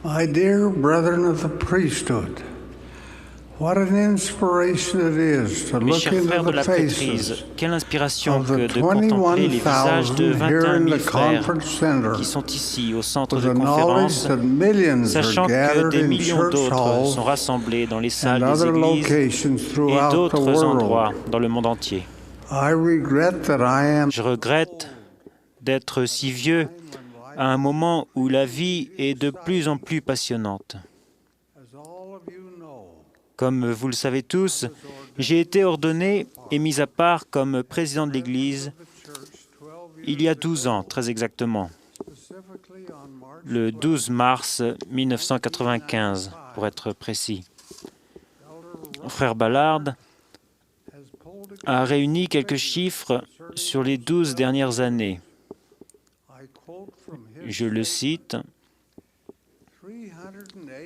My dear brethren of the priesthood, what an inspiration it is to Mes look chers into frères de the la prêtrise, faces quelle inspiration of que the de contempler les visages de 21,000 here 21 in 000 the frères conference center, qui sont ici au centre with de the knowledge conférence, that millions are sachant que gathered des in millions church d'autres halls sont rassemblés dans les salles and des other églises locations et throughout the d'autres endroits world. dans le monde entier. I regret that I am Je regrette d'être si vieux à un moment où la vie est de plus en plus passionnante. as all of you know, Comme vous le savez tous, j'ai été ordonné et mis à part comme président de l'Église the church 12 il y a 12 ans, très exactement, specifically on March le 12 mars 1995, pour être précis. Frère Ballard has pulled a réuni quelques chiffres sur les 12 dernières années. I quote from his Je le cite,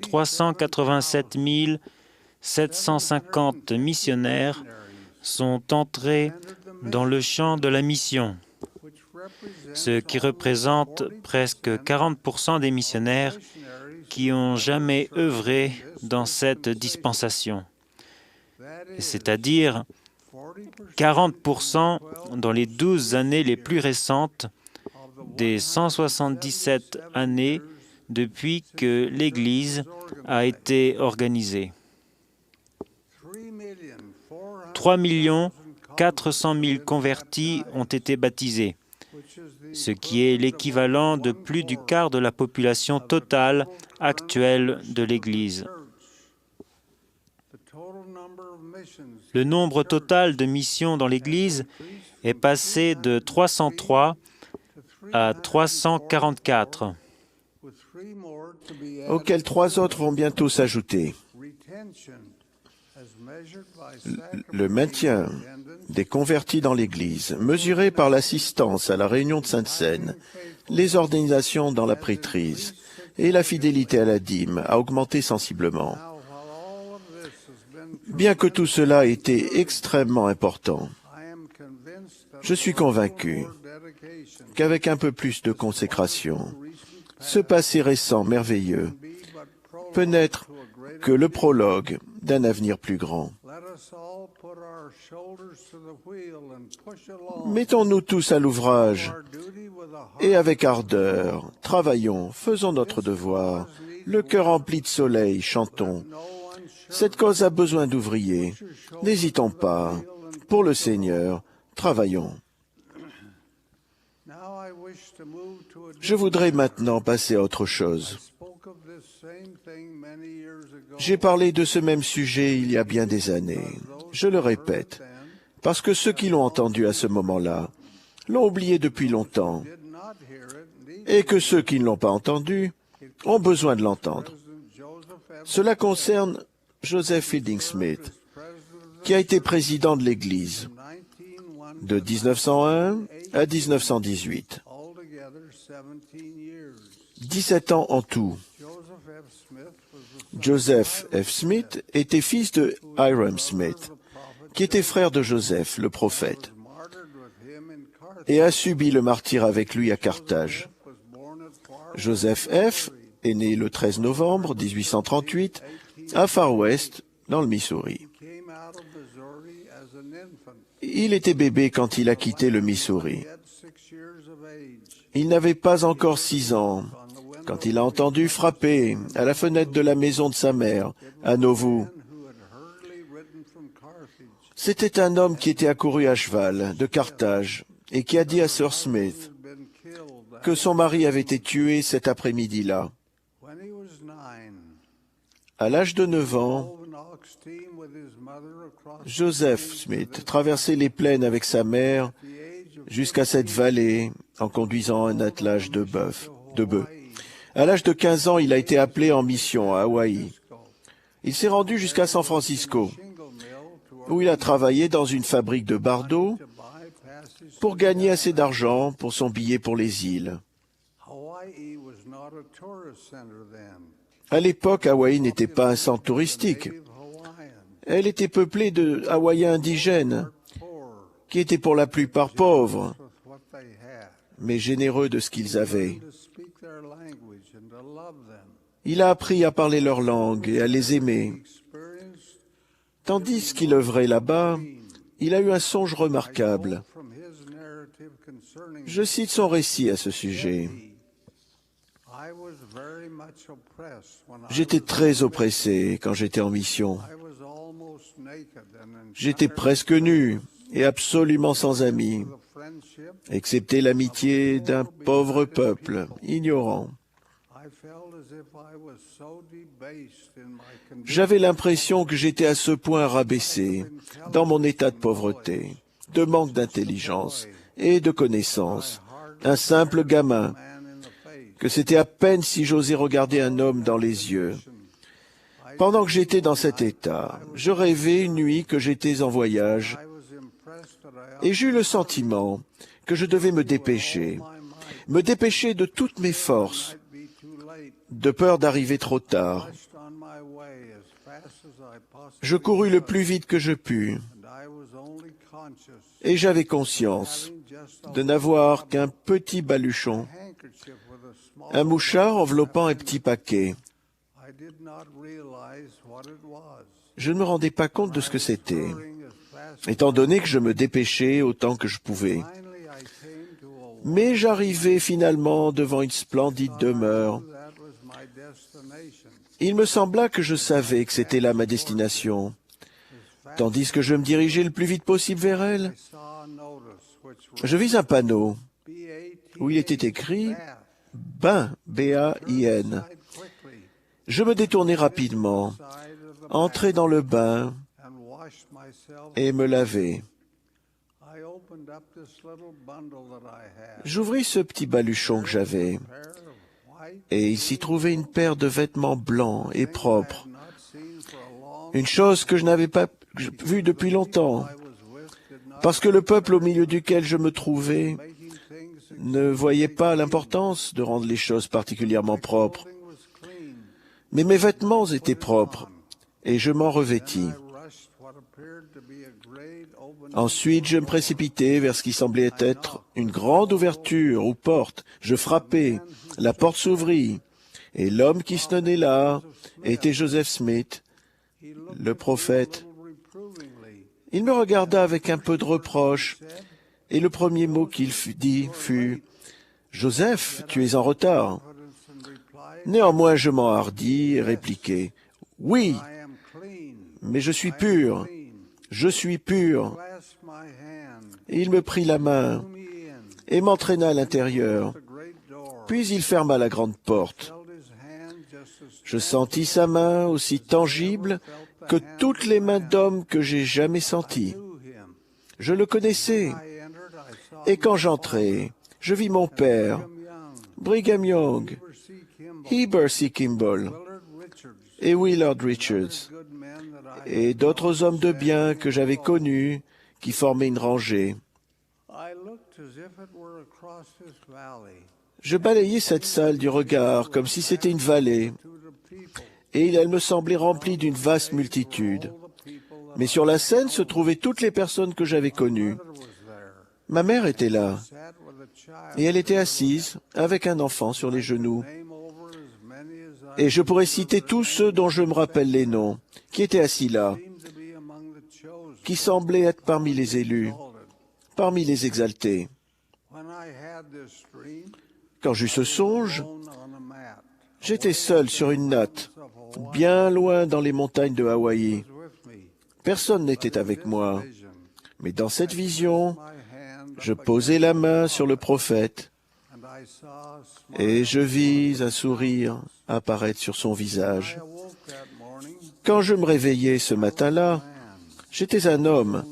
387 387 750 missionnaires sont entrés dans le champ de la mission, ce qui représente presque 40% des missionnaires qui ont jamais œuvré dans cette dispensation, c'est-à-dire 40% dans les 12 années les plus récentes des 177 années depuis que l'Église a été organisée. 3 400 000 convertis ont été baptisés, ce qui est l'équivalent de plus du quart de la population totale actuelle de l'Église. Le nombre total de missions dans l'Église est passé de 303 à 344, auxquels 3 autres vont bientôt s'ajouter. Le maintien des convertis dans l'Église, mesuré par l'assistance à la réunion de Sainte-Seine, les ordinations dans la prêtrise et la fidélité à la dîme, a augmenté sensiblement. Bien que tout cela ait été extrêmement important, je suis convaincu qu'avec un peu plus de consécration, ce passé récent merveilleux peut n'être que le prologue d'un avenir plus grand. Mettons-nous tous à l'ouvrage et avec ardeur, travaillons, faisons notre devoir, le cœur rempli de soleil, chantons. Cette cause a besoin d'ouvriers, n'hésitons pas, pour le Seigneur, travaillons. Je voudrais maintenant passer à autre chose. J'ai parlé de ce même sujet il y a bien des années. Je le répète, parce que ceux qui l'ont entendu à ce moment-là l'ont oublié depuis longtemps, et que ceux qui ne l'ont pas entendu ont besoin de l'entendre. Cela concerne Joseph Fielding Smith, qui a été président de l'Église de 1901 à 1918. 17 ans en tout. Joseph F. Smith était fils de Hyrum Smith, qui était frère de Joseph, le prophète, et a subi le martyre avec lui à Carthage. Joseph F. est né le 13 novembre 1838 à Far West, dans le Missouri. Il était bébé quand il a quitté le Missouri. Il n'avait pas encore 6 ans quand il a entendu frapper à la fenêtre de la maison de sa mère, à Nauvoo. C'était un homme qui était accouru à cheval de Carthage et qui a dit à Sir Smith que son mari avait été tué cet après-midi-là. À l'âge de 9 ans, Joseph Smith traversait les plaines avec sa mère jusqu'à cette vallée en conduisant un attelage de bœufs. À l'âge de 15 ans, il a été appelé en mission à Hawaï. Il s'est rendu jusqu'à San Francisco, où il a travaillé dans une fabrique de bardeaux pour gagner assez d'argent pour son billet pour les îles. À l'époque, Hawaï n'était pas un centre touristique. Elle était peuplée de Hawaïens indigènes, qui étaient pour la plupart pauvres, mais généreux de ce qu'ils avaient. Il a appris à parler leur langue et à les aimer. Tandis qu'il œuvrait là-bas, il a eu un songe remarquable. Je cite son récit à ce sujet. J'étais très oppressé quand j'étais en mission. J'étais presque nu et absolument sans amis, excepté l'amitié d'un pauvre peuple ignorant. J'avais l'impression que j'étais à ce point rabaissé dans mon état de pauvreté, de manque d'intelligence et de connaissance, un simple gamin, que c'était à peine si j'osais regarder un homme dans les yeux. Pendant que j'étais dans cet état, je rêvais une nuit que j'étais en voyage et j'eus le sentiment que je devais me dépêcher de toutes mes forces, de peur d'arriver trop tard. Je courus le plus vite que je pus et j'avais conscience de n'avoir qu'un petit baluchon, un mouchard enveloppant un petit paquet. Je ne me rendais pas compte de ce que c'était, étant donné que je me dépêchais autant que je pouvais. Mais j'arrivai finalement devant une splendide demeure. Il me sembla que je savais que c'était là ma destination. Tandis que je me dirigeais le plus vite possible vers elle, je vis un panneau où il était écrit « Bain », B-A-I-N. Je me détournai rapidement, entrai dans le bain et me laver. J'ouvris ce petit baluchon que j'avais, et il s'y trouvait une paire de vêtements blancs et propres, une chose que je n'avais pas vue depuis longtemps, parce que le peuple au milieu duquel je me trouvais ne voyait pas l'importance de rendre les choses particulièrement propres. Mais mes vêtements étaient propres, et je m'en revêtis. Ensuite, je me précipitai vers ce qui semblait être une grande ouverture ou porte. Je frappai, la porte s'ouvrit, et l'homme qui se tenait là était Joseph Smith, le prophète. Il me regarda avec un peu de reproche, et le premier mot qu'il dit fut « Joseph, tu es en retard ». Néanmoins, je m'enhardis et répliquai « Oui, mais je suis pur, je suis pur ». Et il me prit la main et m'entraîna à l'intérieur. Puis il ferma la grande porte. Je sentis sa main aussi tangible que toutes les mains d'hommes que j'ai jamais senties. Je le connaissais. Et quand j'entrai, je vis mon père, Brigham Young, Heber C. Kimball et Willard Richards, et d'autres hommes de bien que j'avais connus qui formaient une rangée. Je balayais cette salle du regard comme si c'était une vallée, et elle me semblait remplie d'une vaste multitude. Mais sur la scène se trouvaient toutes les personnes que j'avais connues. Ma mère était là, et elle était assise avec un enfant sur les genoux. Et je pourrais citer tous ceux dont je me rappelle les noms, qui étaient assis là, qui semblaient être parmi les élus, parmi les exaltés. Quand j'eus ce songe, j'étais seul sur une natte, bien loin dans les montagnes de Hawaï. Personne n'était avec moi, mais dans cette vision, je posai la main sur le prophète et je vis un sourire apparaître sur son visage. Quand je me réveillai ce matin-là, j'étais un homme,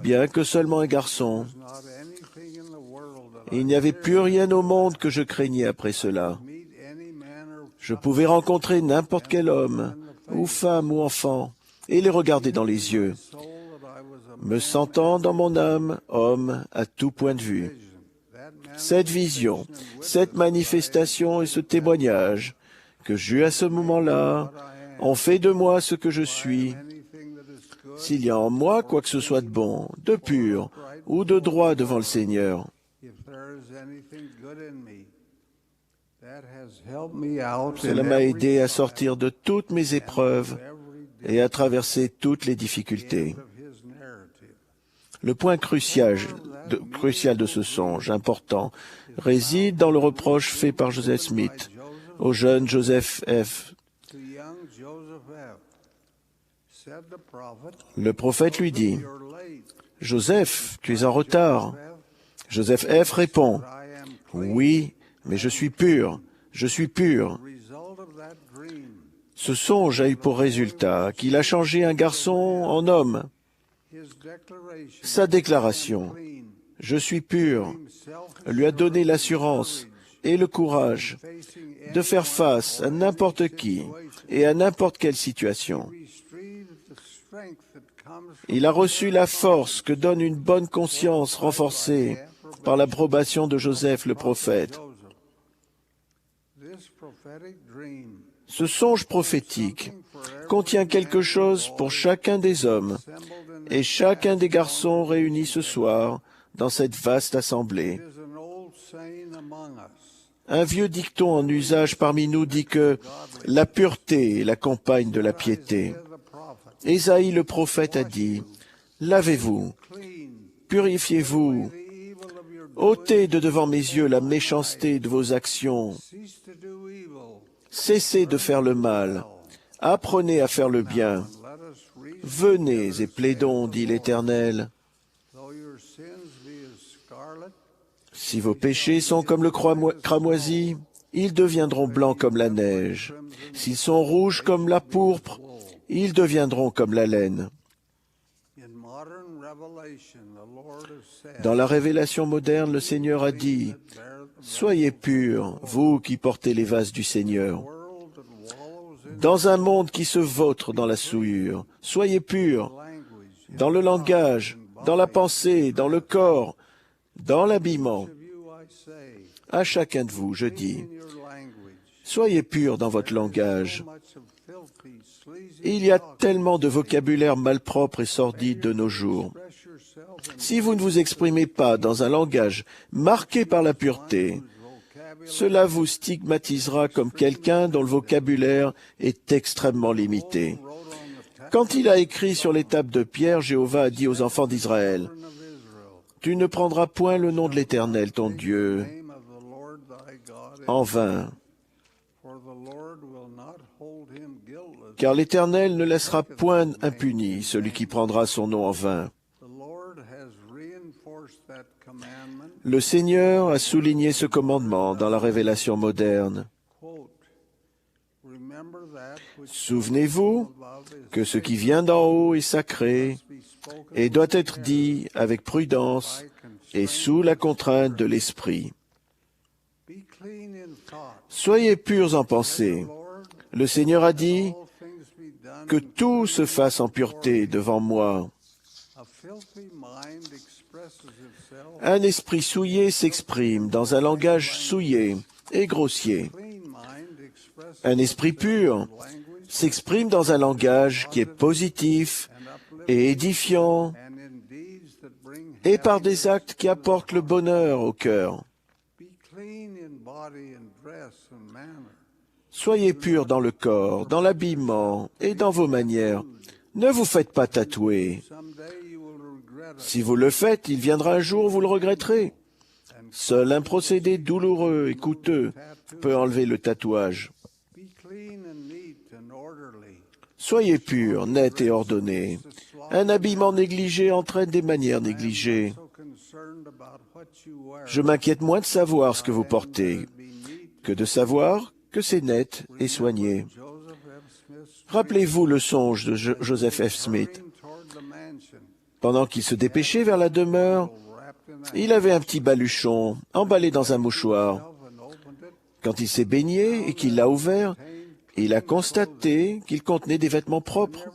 bien que seulement un garçon. Il n'y avait plus rien au monde que je craignais après cela. Je pouvais rencontrer n'importe quel homme, ou femme ou enfant, et les regarder dans les yeux, me sentant dans mon âme homme à tout point de vue. Cette vision, cette manifestation et ce témoignage que j'eus à ce moment-là ont fait de moi ce que je suis. S'il y a en moi quoi que ce soit de bon, de pur ou de droit devant le Seigneur, Cela m'a aidé à sortir de toutes mes épreuves et à traverser toutes les difficultés. Le point crucial de ce songe important réside dans le reproche fait par Joseph Smith au jeune Joseph F. Le prophète lui dit, « Joseph, tu es en retard. » Joseph F. répond, « Oui, mais je suis pur, je suis pur. » Ce songe a eu pour résultat qu'il a changé un garçon en homme. Sa déclaration, « Je suis pur », lui a donné l'assurance et le courage de faire face à n'importe qui et à n'importe quelle situation. Il a reçu la force que donne une bonne conscience renforcée par l'approbation de Joseph le prophète. Ce songe prophétique contient quelque chose pour chacun des hommes et chacun des garçons réunis ce soir dans cette vaste assemblée. Un vieux dicton en usage parmi nous dit que la pureté est la compagne de la piété. Ésaïe le prophète a dit, « Lavez-vous, purifiez-vous, ôtez de devant mes yeux la méchanceté de vos actions, cessez de faire le mal, apprenez à faire le bien. Venez et plaidons, dit l'Éternel. Si vos péchés sont comme le cramoisi, ils deviendront blancs comme la neige. S'ils sont rouges comme la pourpre, ils deviendront comme la laine. » Dans la révélation moderne, le Seigneur a dit, « Soyez purs, vous qui portez les vases du Seigneur. » Dans un monde qui se vautre dans la souillure, soyez purs, dans le langage, dans la pensée, dans le corps, dans l'habillement. À chacun de vous, je dis, soyez purs dans votre langage. Il y a tellement de vocabulaire malpropre et sordide de nos jours. Si vous ne vous exprimez pas dans un langage marqué par la pureté, cela vous stigmatisera comme quelqu'un dont le vocabulaire est extrêmement limité. Quand il a écrit sur les tables de pierre, Jéhovah a dit aux enfants d'Israël, « Tu ne prendras point le nom de l'Éternel, ton Dieu, en vain, car l'Éternel ne laissera point impuni celui qui prendra son nom en vain. » Le Seigneur a souligné ce commandement dans la révélation moderne. Souvenez-vous que ce qui vient d'en haut est sacré et doit être dit avec prudence et sous la contrainte de l'Esprit. Soyez purs en pensée. Le Seigneur a dit que tout se fasse en pureté devant moi. Un esprit souillé s'exprime dans un langage souillé et grossier. Un esprit pur s'exprime dans un langage qui est positif et édifiant et par des actes qui apportent le bonheur au cœur. Soyez purs dans le corps, dans l'habillement et dans vos manières. Ne vous faites pas tatouer. Si vous le faites, il viendra un jour où vous le regretterez. Seul un procédé douloureux et coûteux peut enlever le tatouage. Soyez purs, nets et ordonnés. Un habillement négligé entraîne des manières négligées. Je m'inquiète moins de savoir ce que vous portez que de savoir que c'est net et soigné. Rappelez-vous le songe de Joseph F. Smith. Pendant qu'il se dépêchait vers la demeure, il avait un petit baluchon emballé dans un mouchoir. Quand il s'est baigné et qu'il l'a ouvert, il a constaté qu'il contenait des vêtements propres.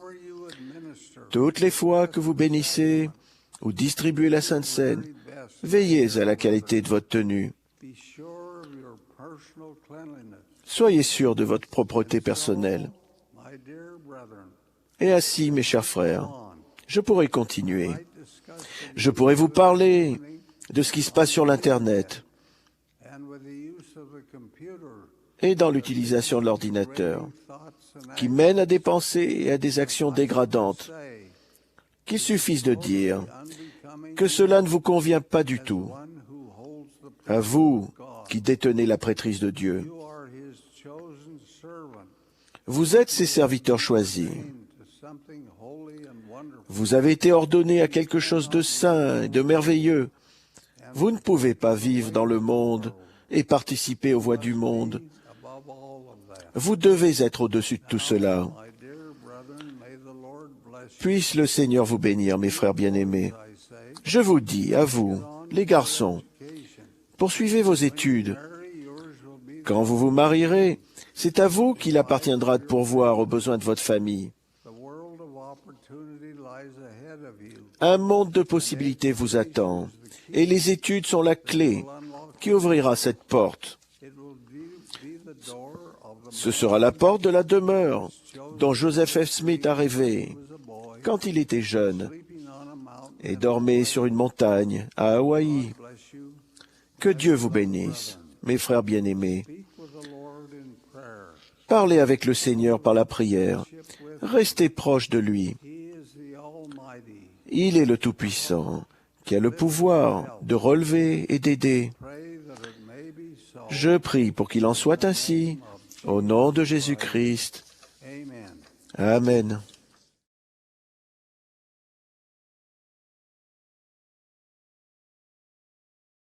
Toutes les fois que vous bénissez ou distribuez la Sainte Seine, veillez à la qualité de votre tenue. Soyez sûrs de votre propreté personnelle. Et ainsi, mes chers frères, je pourrais continuer. Je pourrais vous parler de ce qui se passe sur l'Internet. et dans l'utilisation de l'ordinateur, qui mènent à des pensées et à des actions dégradantes, qu'il suffise de dire que cela ne vous convient pas du tout, à vous qui détenez la prêtrise de Dieu. Vous êtes ses serviteurs choisis. Vous avez été ordonnés à quelque chose de saint et de merveilleux. Vous ne pouvez pas vivre dans le monde et participer aux voies du monde. Vous devez être au-dessus de tout cela. Puisse le Seigneur vous bénir, mes frères bien-aimés. Je vous dis, à vous, les garçons, poursuivez vos études. Quand vous vous marierez, c'est à vous qu'il appartiendra de pourvoir aux besoins de votre famille. Un monde de possibilités vous attend, et les études sont la clé qui ouvrira cette porte. Ce sera la porte de la demeure dont Joseph F. Smith a rêvé quand il était jeune et dormait sur une montagne à Hawaï. Que Dieu vous bénisse, mes frères bien-aimés. Parlez avec le Seigneur par la prière. Restez proche de lui. Il est le Tout-Puissant, qui a le pouvoir de relever et d'aider. Je prie pour qu'il en soit ainsi, au nom de Jésus-Christ. Amen.